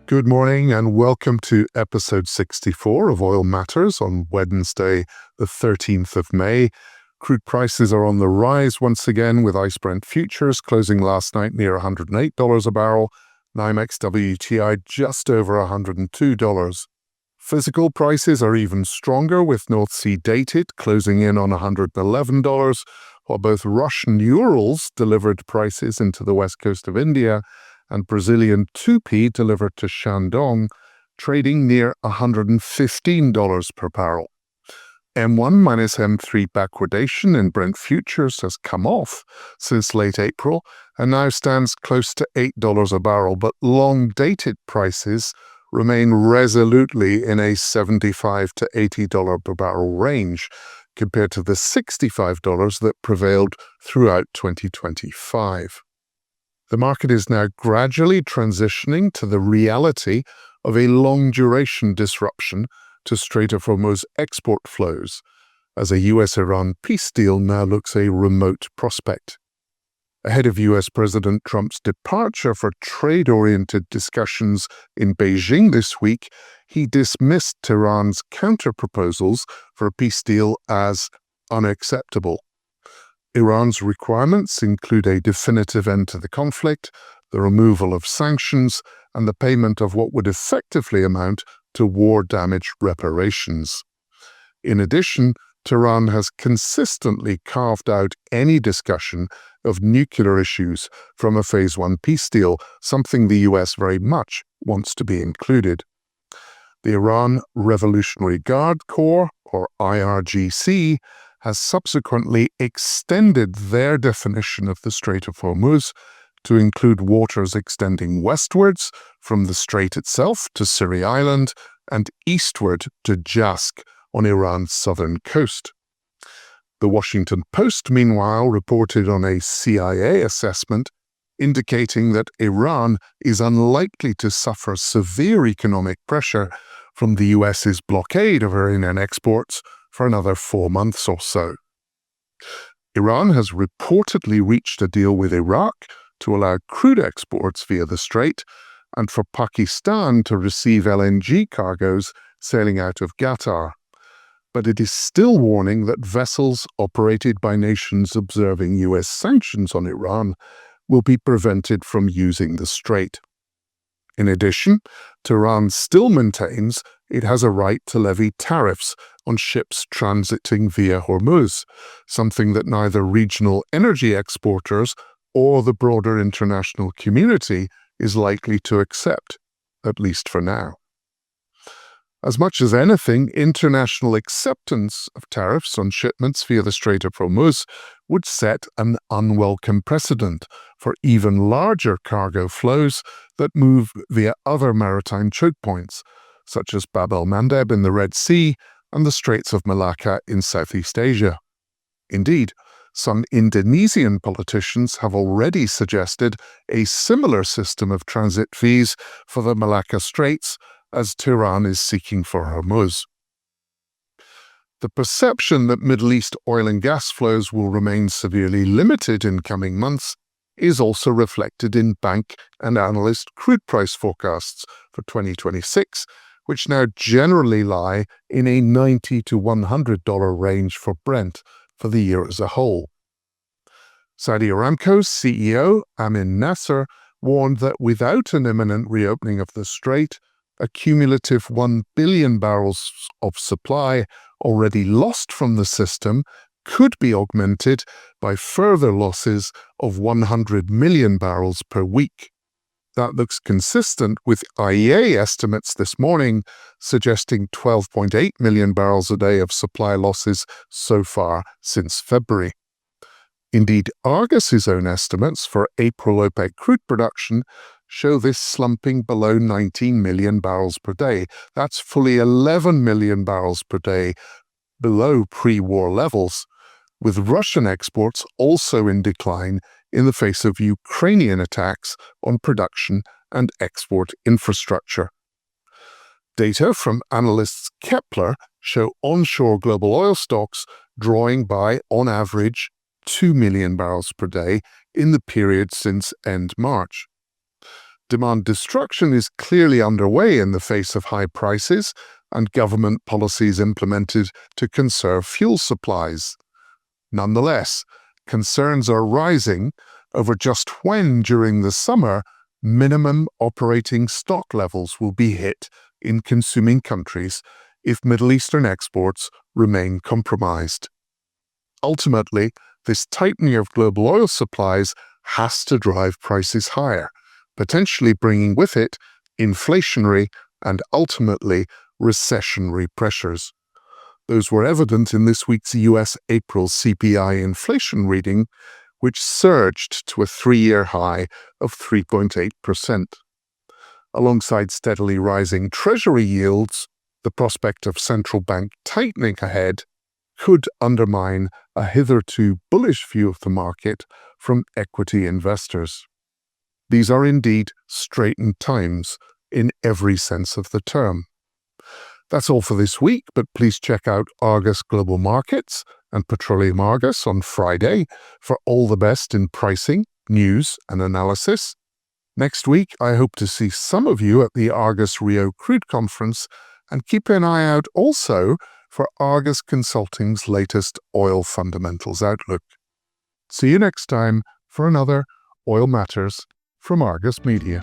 Good morning and welcome to episode 64 of Oil Matters on Wednesday, the 13th of May. Crude prices are on the rise once again, with ICE Brent futures closing last night near $108 a barrel, NYMEX WTI just over $102. Physical prices are even stronger, with North Sea dated closing in on $111, while both Russian Urals delivered prices into the west coast of India and Brazilian 2P delivered to Shandong, trading near $115 per barrel. M1 minus M3 backwardation in Brent futures has come off since late April and now stands close to $8 a barrel, but long-dated prices remain resolutely in a $75 to $80 per barrel range, compared to the $65 that prevailed throughout 2025. The market is now gradually transitioning to the reality of a long-duration disruption to Strait of Hormuz export flows, as a US-Iran peace deal now looks a remote prospect. Ahead of US President Trump's departure for trade-oriented discussions in Beijing this week, he dismissed Tehran's counter-proposals for a peace deal as unacceptable. Iran's requirements include a definitive end to the conflict, the removal of sanctions, and the payment of what would effectively amount to war damage reparations. In addition, Tehran has consistently carved out any discussion of nuclear issues from a Phase 1 peace deal, something the US very much wants to be included. The Iran Revolutionary Guard Corps, or IRGC, has subsequently extended their definition of the Strait of Hormuz to include waters extending westwards from the strait itself to Syri Island and eastward to Jask on Iran's southern coast. The Washington Post, meanwhile, reported on a CIA assessment indicating that Iran is unlikely to suffer severe economic pressure from the US's blockade of Iranian exports for another 4 months or so. Iran has reportedly reached a deal with Iraq to allow crude exports via the strait and for Pakistan to receive LNG cargoes sailing out of Qatar. But it is still warning that vessels operated by nations observing US sanctions on Iran will be prevented from using the strait. In addition, Tehran still maintains it has a right to levy tariffs on ships transiting via Hormuz, something that neither regional energy exporters or the broader international community is likely to accept, at least for now. As much as anything, international acceptance of tariffs on shipments via the Strait of Hormuz would set an unwelcome precedent for even larger cargo flows that move via other maritime choke points, such as Bab el-Mandeb in the Red Sea and the Straits of Malacca in Southeast Asia. Indeed, some Indonesian politicians have already suggested a similar system of transit fees for the Malacca Straits as Tehran is seeking for Hormuz. The perception that Middle East oil and gas flows will remain severely limited in coming months is also reflected in bank and analyst crude price forecasts for 2026, which now generally lie in a $90 to $100 range for Brent for the year as a whole. Saudi Aramco's CEO, Amin Nasser, warned that without an imminent reopening of the strait, a cumulative 1 billion barrels of supply already lost from the system could be augmented by further losses of 100 million barrels per week. That looks consistent with IEA estimates this morning, suggesting 12.8 million barrels a day of supply losses so far since February. Indeed, Argos's own estimates for April OPEC crude production show this slumping below 19 million barrels per day. That's fully 11 million barrels per day below pre-war levels, with Russian exports also in decline in the face of Ukrainian attacks on production and export infrastructure. Data from analysts Kepler show onshore global oil stocks drawing by, on average, 2 million barrels per day in the period since end March. Demand destruction is clearly underway in the face of high prices and government policies implemented to conserve fuel supplies. Nonetheless, concerns are rising over just when during the summer minimum operating stock levels will be hit in consuming countries if Middle Eastern exports remain compromised. Ultimately, this tightening of global oil supplies has to drive prices higher, potentially bringing with it inflationary and ultimately recessionary pressures. Those were evident in this week's US April CPI inflation reading, which surged to a three-year high of 3.8%. Alongside steadily rising Treasury yields, the prospect of central bank tightening ahead could undermine a hitherto bullish view of the market from equity investors. These are indeed straitened times in every sense of the term. That's all for this week, but please check out Argus Global Markets and Petroleum Argus on Friday for all the best in pricing, news, and analysis. Next week, I hope to see some of you at the Argus Rio Crude Conference, and keep an eye out also for Argus Consulting's latest oil fundamentals outlook. See you next time for another Oil Matters from Argus Media.